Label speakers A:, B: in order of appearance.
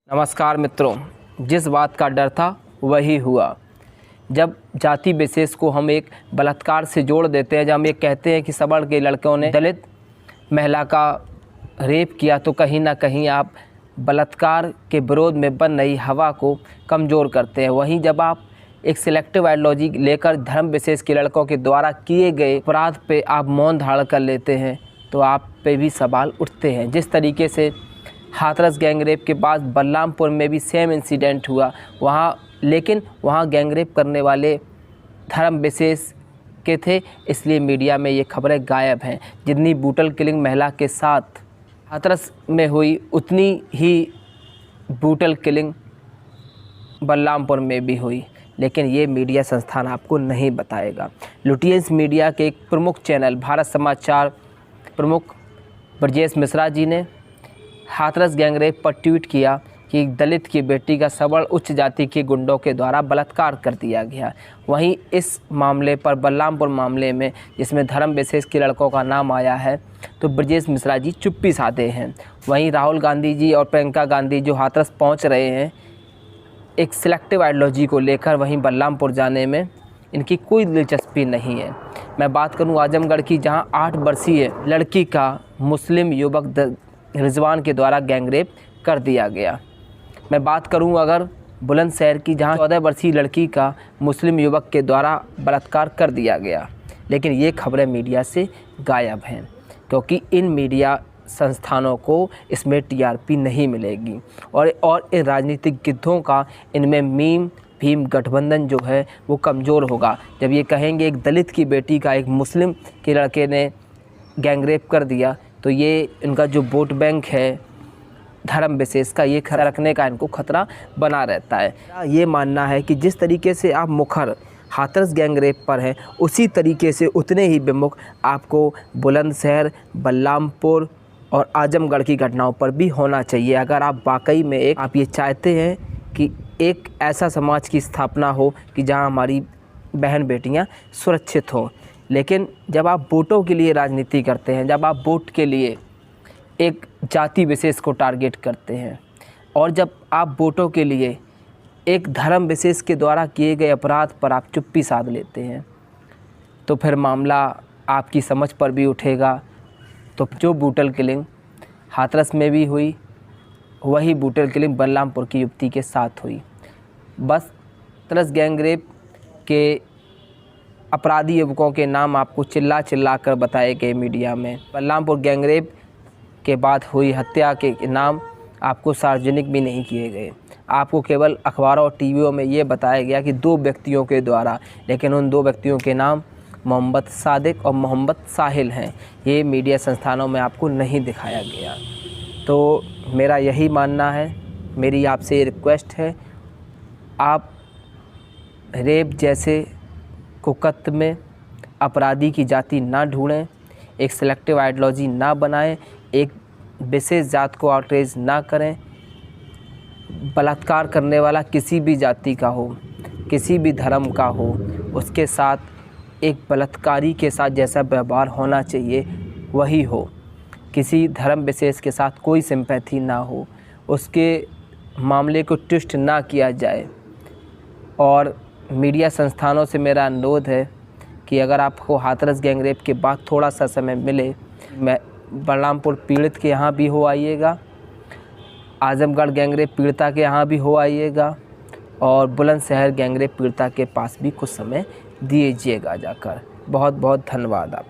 A: नमस्कार मित्रों, जिस बात का डर था वही हुआ। जब जाति विशेष को हम एक बलात्कार से जोड़ देते हैं, जब हम ये कहते हैं कि सवर्ण के लड़कों ने दलित महिला का रेप किया, तो कहीं ना कहीं आप बलात्कार के विरोध में बन रही हवा को कमज़ोर करते हैं। वहीं जब आप एक सिलेक्टिव आइडियोलॉजी लेकर धर्म विशेष के लड़कों के द्वारा किए गए अपराध पे आप मौन धारण कर लेते हैं, तो आप पे भी सवाल उठते हैं। जिस तरीके से हाथरस गैंगरेप के बाद बलरामपुर में भी सेम इंसिडेंट हुआ, लेकिन वहाँ गैंगरेप करने वाले धर्म विशेष के थे, इसलिए मीडिया में ये खबरें गायब हैं। जितनी ब्रूटल किलिंग महिला के साथ हाथरस में हुई, उतनी ही ब्रूटल किलिंग बलरामपुर में भी हुई, लेकिन ये मीडिया संस्थान आपको नहीं बताएगा। लुटियंस मीडिया के एक प्रमुख चैनल भारत समाचार प्रमुख ब्रजेश मिश्रा जी ने हाथरस गैंगरेप पर ट्वीट किया कि दलित की बेटी का सवर्ण उच्च जाति के गुंडों के द्वारा बलात्कार कर दिया गया। वहीं इस मामले पर बलरामपुर मामले में जिसमें धर्म विशेष के लड़कों का नाम आया है, तो ब्रजेश मिश्रा जी चुप्पी साधे हैं। वहीं राहुल गांधी जी और प्रियंका गांधी जो हाथरस पहुंच रहे हैं एक सिलेक्टिव आइडियोलॉजी को लेकर, वहीं बलरामपुर जाने में इनकी कोई दिलचस्पी नहीं है। मैं बात करूं आजमगढ़ की, जहां 8 वर्षीय लड़की का मुस्लिम युवक रिजवान के द्वारा गैंगरेप कर दिया गया। मैं बात करूं अगर बुलंदशहर की, जहां 14 वर्षीय लड़की का मुस्लिम युवक के द्वारा बलात्कार कर दिया गया, लेकिन ये खबरें मीडिया से गायब हैं, क्योंकि इन मीडिया संस्थानों को इसमें टीआरपी नहीं मिलेगी और इन राजनीतिक गिद्धों का इनमें मीम भीम गठबंधन जो है वो कमज़ोर होगा। जब ये कहेंगे एक दलित की बेटी का एक मुस्लिम के लड़के ने गैंगरेप कर दिया, तो ये इनका जो वोट बैंक है धर्म विशेष का, ये रखने का इनको खतरा बना रहता है। ये मानना है कि जिस तरीके से आप मुखर हाथरस गैंगरेप पर हैं, उसी तरीके से उतने ही विमुख आपको बुलंदशहर, बलरामपुर और आजमगढ़ की घटनाओं पर भी होना चाहिए। अगर आप वाकई में आप ये चाहते हैं कि एक ऐसा समाज की स्थापना हो कि जहां हमारी बहन बेटियां सुरक्षित हों। लेकिन जब आप वोटों के लिए राजनीति करते हैं, जब आप वोट के लिए एक जाति विशेष को टारगेट करते हैं, और जब आप वोटों के लिए एक धर्म विशेष के द्वारा किए गए अपराध पर आप चुप्पी साध लेते हैं, तो फिर मामला आपकी समझ पर भी उठेगा। तो जो ब्रूटल किलिंग हाथरस में भी हुई, वही ब्रूटल किलिंग बलरामपुर की युवती के साथ हुई। बस हाथरस गैंगरेप के अपराधी युवकों के नाम आपको चिल्ला कर बताए गए मीडिया में। बलरामपुर गैंगरेप के बाद हुई हत्या के नाम आपको सार्वजनिक भी नहीं किए गए। आपको केवल अखबारों और टीवियों में ये बताया गया कि 2 व्यक्तियों के द्वारा, लेकिन उन 2 व्यक्तियों के नाम मोहम्मद सादिक और मोहम्मद साहिल हैं। ये मीडिया संस्थानों में आपको नहीं दिखाया गया। तो मेरा यही मानना है, मेरी आपसे ये रिक्वेस्ट है, आप रेप जैसे कुकर्म में अपराधी की जाति ना ढूंढें, एक सिलेक्टिव आइडियोलॉजी ना बनाएं, एक विशेष जात को आउटरीच ना करें। बलात्कार करने वाला किसी भी जाति का हो, किसी भी धर्म का हो, उसके साथ एक बलात्कारी के साथ जैसा व्यवहार होना चाहिए वही हो। किसी धर्म विशेष के साथ कोई सिंपैथी ना हो, उसके मामले को ट्विस्ट ना किया जाए। और मीडिया संस्थानों से मेरा अनुरोध है कि अगर आपको हाथरस गैंगरेप के बाद थोड़ा सा समय मिले, बलरामपुर पीड़ित के यहाँ भी हो आइएगा, आजमगढ़ गैंगरेप पीड़िता के यहाँ भी हो आइएगा, और बुलंदशहर गैंगरेप पीड़िता के पास भी कुछ समय दीजिएगा जाकर। बहुत बहुत धन्यवाद आप।